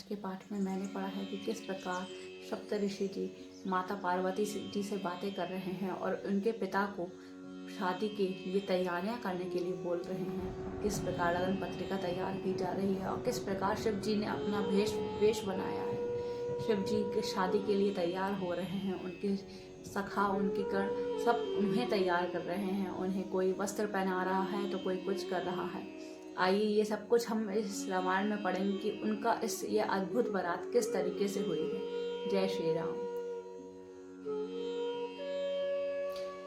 के पाठ में मैंने पढ़ा है कि किस प्रकार सप्तऋषि जी माता पार्वती जी से बातें कर रहे हैं और उनके पिता को शादी के लिए तैयारियां करने के लिए बोल रहे हैं। किस प्रकार लगन पत्रिका तैयार की जा रही है और किस प्रकार शिव जी ने अपना वेश बनाया है। शिव जी के शादी के लिए तैयार हो रहे हैं। उनके सखा, उनके गण सब उन्हें तैयार कर रहे हैं। उन्हें कोई वस्त्र पहना रहा है तो कोई कुछ कर रहा है। आइए ये सब कुछ हम इस रामायण में पढ़ेंगे कि उनका ये अद्भुत बारात किस तरीके से हुई है। जय श्री राम।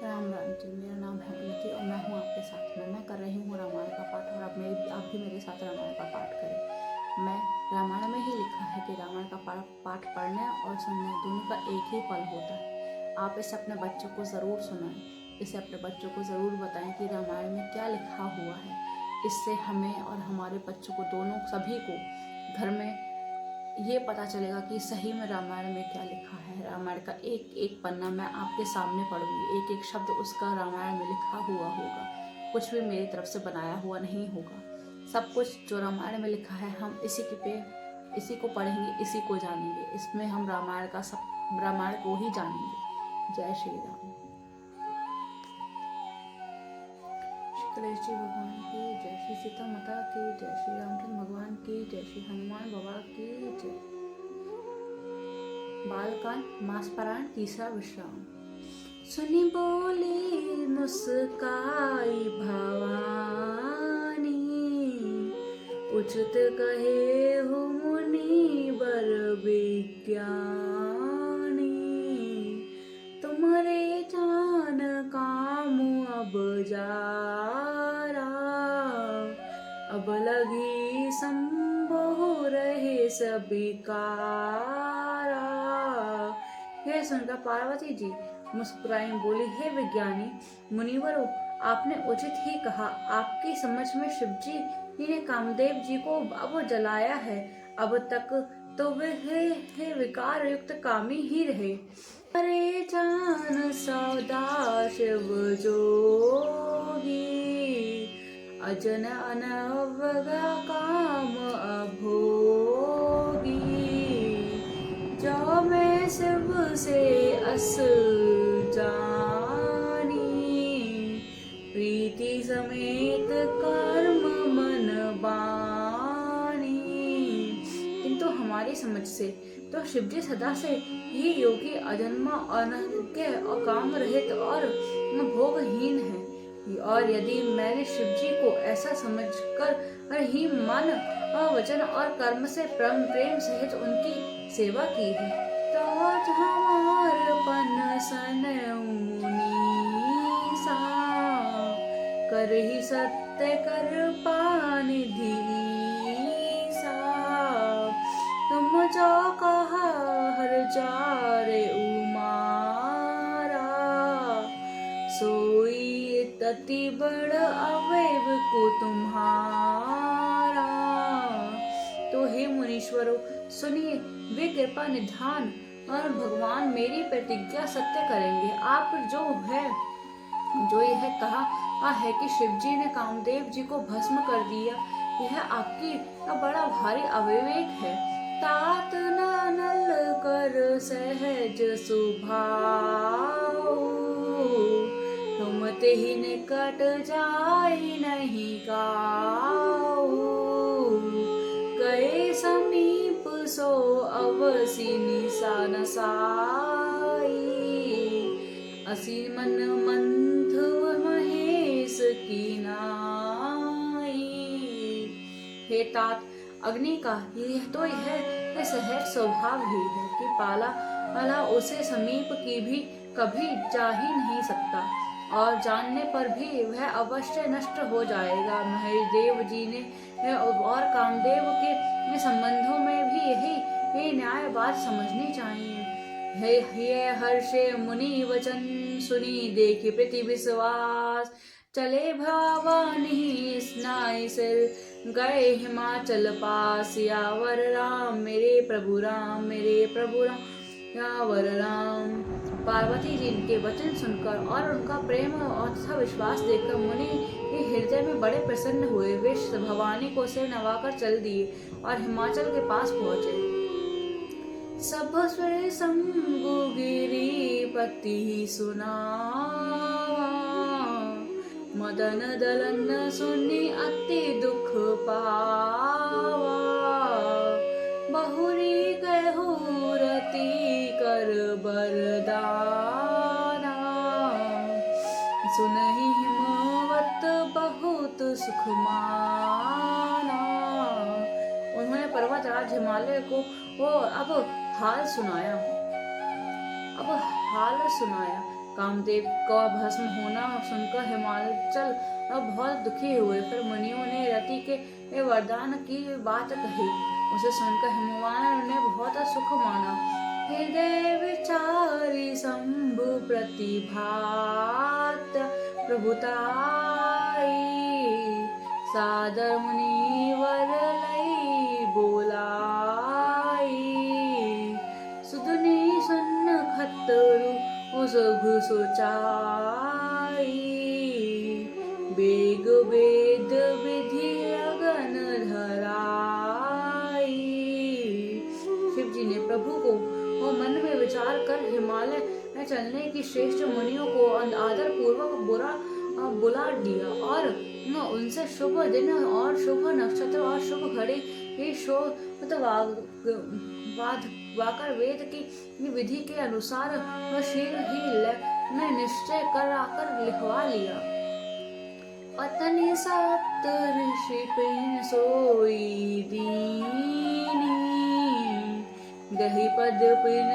राम राम जी, मेरा नाम है उन्नति और मैं हूँ आपके साथ में। मैं कर रही हूँ रामायण का पाठ और आप भी मेरे साथ रामायण का पाठ करें। मैं रामायण में ही लिखा है कि रामायण का पाठ पढ़ने और सुनने दोनों का एक ही फल होता है। आप इसे अपने बच्चों को ज़रूर सुनाएं। इसे अपने बच्चों को ज़रूर बताएं कि रामायण में क्या लिखा हुआ है। इससे हमें और हमारे बच्चों को दोनों सभी को घर में ये पता चलेगा कि सही में रामायण में क्या लिखा है। रामायण का एक एक पन्ना मैं आपके सामने पढ़ूंगी। एक एक शब्द उसका रामायण में लिखा हुआ होगा। कुछ भी मेरी तरफ से बनाया हुआ नहीं होगा। सब कुछ जो रामायण में लिखा है हम इसी को पढ़ेंगे, इसी को जानेंगे। इसमें हम रामायण को ही जानेंगे। जय श्री राम। गणेश जी भगवान की जय, श्री सीता माता की जय, श्री रामचंद्र भगवान की जय, श्री हनुमान बाबा की जय। बालकांड मासपारायण तीसरा विश्राम। सुनी बोली मुस्काई भवानी, उचित कहे हो मुनि वर विज्ञानी। तुम्हारे जान काम अब जारा, अब लगी संभो रहे सभी कारा। यह सुनकर पार्वती जी मुस्कुराई बोली, हे विज्ञानी मुनिवरों, आपने उचित ही कहा। आपकी समझ में शिव जी ने कामदेव जी को अब जलाया है। अब तक तो वे विकार युक्त कामी ही रहे। अरे जान सौदा शिव जोगी, अजन अनवगा काम अभोगी। जो मैं शिव से अस जानी, प्रीति समेत कर्म मन बानी। किंतु हमारी समझ से तो शिवजी सदा से ही योगी, अजन्मा, अनंज्ञ और काम रहित और भोगहीन है। और यदि मैंने शिवजी को ऐसा समझकर ही मन, वचन और कर्म से प्रेम सहित उनकी सेवा की है, तो हमार पन सन मुनीसा, कर ही सत्य कर पानिधि। तुम जो कहा हर जारे उमारा, सोई तति बड़ अवैव को तुम्हारा। तो हे मुनीश्वरों सुनिए, वे कृपा निधान और भगवान मेरी प्रतिज्ञा सत्य करेंगे। आप जो यह कहा है कि शिवजी ने कामदेव जी को भस्म कर दिया, यह आपकी बड़ा भारी अविवेक है। तात नल कर सहज सुभाव, तुम तेहि निकट जाई नहीं काऊ। गए समीप सो अवसि निशान साई, असी मन मंथ महेश की नाई। हे तात, अग्नि का यह सहज स्वभाव ही है कि पाला उसे समीप की भी कभी जा ही नहीं सकता, और जानने पर भी वह अवश्य नष्ट हो जाएगा। महादेव जी ने और कामदेव के संबंधों में भी यही न्याय बात समझनी चाहिए। हे हर्षे मुनि वचन सुनी, देखे प्रति विश्वास। चले भवानी स्नाई सिर, गए हिमाचल पास। यावर राम मेरे प्रभु राम, मेरे प्रभु राम यावर राम। पार्वती जी के वचन सुनकर और उनका प्रेम और तथा विश्वास देखकर मुनि के हृदय में बड़े प्रसन्न हुए। वे भवानी को सिर नवाकर चल दिए और हिमाचल के पास पहुँचे। सब स्वर शंभु गिरिपति सुनावा, मदन दलन सुनि अति दुख पावा, बहुरी कहु रति कर बरदाना, सुनहि हिमवत बहुत सुख माना। उन्होंने पर्वतराज हिमालय को वो अब हाल सुनाया। कामदेव का भस्म होना सुनकर हिमाचल बहुत दुखी हुए। फिर मुनियों ने रति के वरदान की बात कही। उसे सुनकर हिमवान ने बहुत सुख माना। हृदय विचारी शंभु प्रतिभात प्रभुताई, सादर मुनिवर लई बोलाई, सुदुनि सुन खतरु उसघु सोचाई, बेग वेद विधि लगन धराई। शिव जी ने प्रभु को वो मन में विचार कर हिमालय में चलने की श्रेष्ठ मुनियों को आदर पूर्वक बुला दिया और उनसे शुभ दिन और शुभ नक्षत्र और शुभ घड़ी वाकर वेद की विधि के अनुसार शीघ्र ही में निश्चय कर लिखवा लिया। पतनि सप्त ऋषि पिन सोई दीनी, गहि पद पिन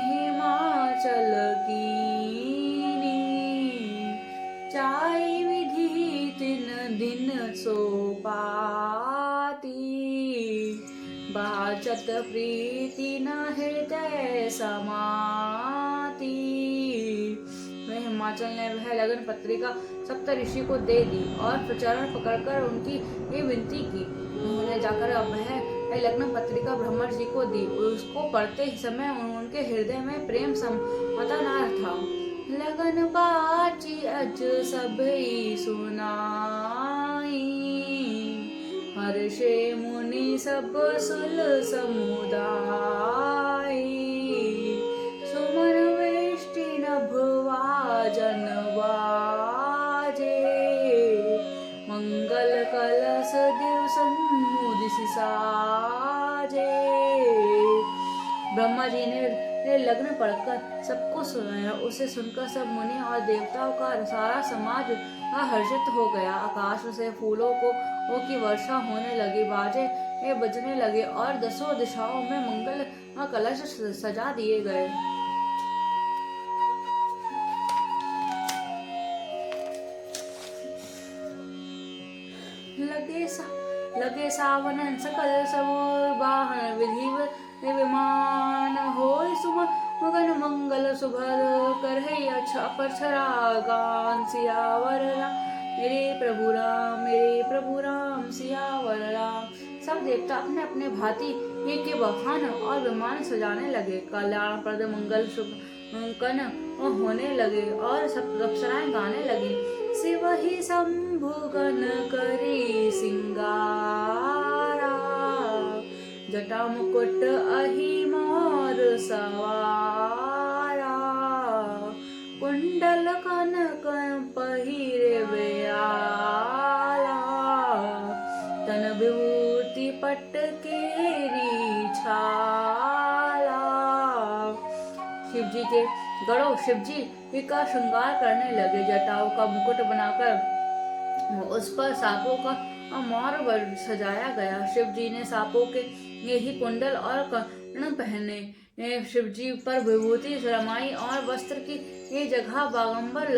हिमाचल कीनी, चाई विधि तिन दिन सो पाती, बाचत प्रीति न हृदय समाती। वह हिमाचल ने वह लगन पत्रिका सप्त ऋषि को दे दी और चरण पकड़कर उनकी ये विनती की। उन्होंने जाकर वह लग्न पत्रिका ब्रह्मा जी को दी। उसको पढ़ते ही समय उनके हृदय में प्रेम समता न था। लगन बाची अज सभई सुनाई, हर्षे मुनि सब सुल समुदाय, सुमन वेष्टि नभवा जनवाजे, मंगल कलश देव सन्मुदिसि साजे। ब्रह्मा जी ने लग्न पढ़कर सबको सुनाया। उसे सुनकर सब मुनि और देवताओं का सारा समाज हर्षित हो गया। आकाश से फूलों की वर्षा होने लगी, बाजे बजने लगे और दसों दिशाओं में मंगल कलश सजा दिए गए। लगे सावन सकल सब वाहन विधि विमान, होय सुमगन मंगल सुभर करहि अक्षरा गान, सियावर मेरे प्रभु राम सियावर राम। सब देवता अपने अपने भांति के वाहन और विमान सजाने लगे। कल्याणप्रद मंगल शुभ कन होने लगे और सब अप्सराएं गाने लगी। शिव ही शंभु गण करी सिंगारा, जटा मुकुट अहि मोर सवारा, कुंडल कनक पहिरे व्याला, तन विभूति पट केरी छाला। शिवजी के गणों शिवजी का श्रृंगार करने लगे। जटाओं का मुकुट बनाकर उस पर सांपों का मोर सजाया गया। शिवजी ने सांपों के ही कुंडल और कर्ण पहने। शिवजी पर विभूति रमाई और वस्त्र की जगह बागोंबर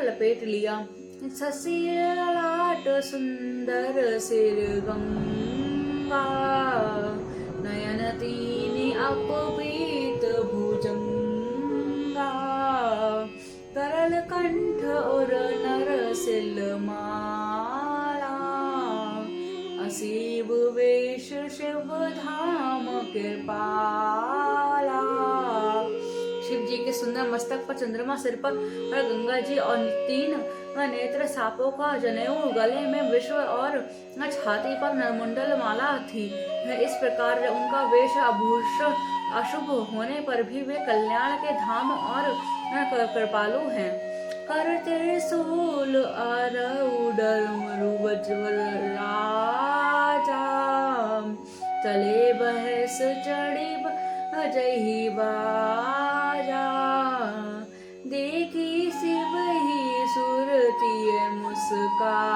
लपेट लिया। शशि ललाट सुंदर सिर गंगा, नयन तीन अपपीत भुजंगा, तरल कंठ और नरसिल माला, असीब वेश शिव धाम कृपाला। शिव जी जी के सुंदर मस्तक पर चंद्रमा, सिर पर गंगा जी और 3 नेत्र सांपों का जनेऊ, गले में विश्व और छाती पर नरमुंडल माला थी। इस प्रकार उनका वेश आभूषण अशुभ होने पर भी वे कल्याण के धाम और कृपालु हैं। कर त्रिशूल आरूढ़ मरुवज्र राजा, चले बहस चढ़ी अजही बाजा, देखी शिव ही सुरती मुस्काही,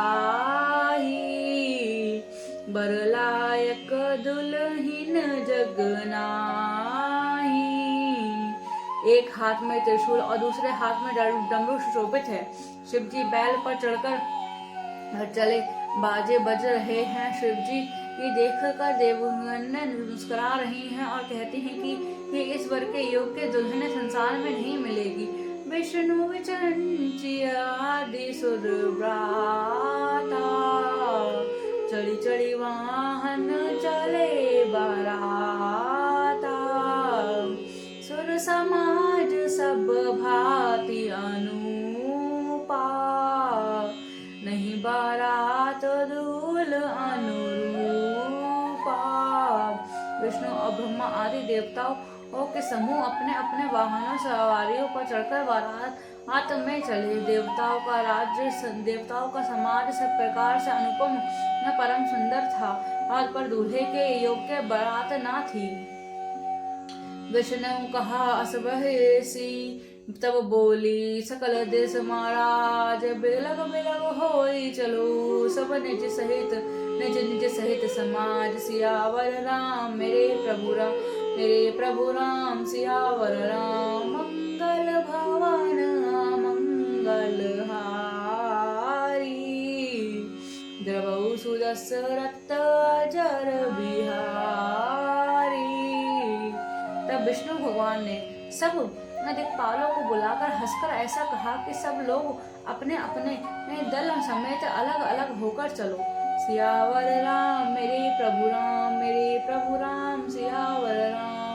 बरलायक दुल्हिन जगनाही। एक हाथ में त्रिशूल और दूसरे हाथ में डमरू सुशोभित है। शिव जी बैल पर चढ़कर चले, बाजे बज रहे हैं। शिव जी ये देखकर देवगण मुस्कुरा रही हैं और कहती हैं कि इस वर के योग्य दुल्हन संसार में नहीं मिलेगी। विष्णु विचंची आदि सुर व्राता, चढ़ी चढ़ी वाहन चले बाराता, सुर समाज सब भांति अनुपा, नहीं बारात दूल अनुरूपा। विष्णु और ब्रह्मा आदि देवताओं के समूह अपने अपने वाहनों सवारियों पर चढ़कर बारात में चले। देवताओं का राज्य, देवताओं का समाज सब प्रकार से अनुपम न परम सुंदर था, और पर दूल्हे के योग्य बारात ना थी। विष्णु कहा असबहेसी, तब बोली सकल देश महाराज, बिलग बिलग होई चलो, सब निज सहित निज निज सहित समाज। सियावर राम मेरे प्रभु राम, सियावर राम मंगल भवन मंगल हारी, द्रवौ सुदशरथ जर बिहारी। तब विष्णु भगवान ने सब दिक्पालों को बुलाकर हंसकर ऐसा कहा कि सब लोग अपने अपने दल समेत अलग अलग होकर चलो। सियावर राम मेरे प्रभु राम, मेरे प्रभु राम, सियावर राम।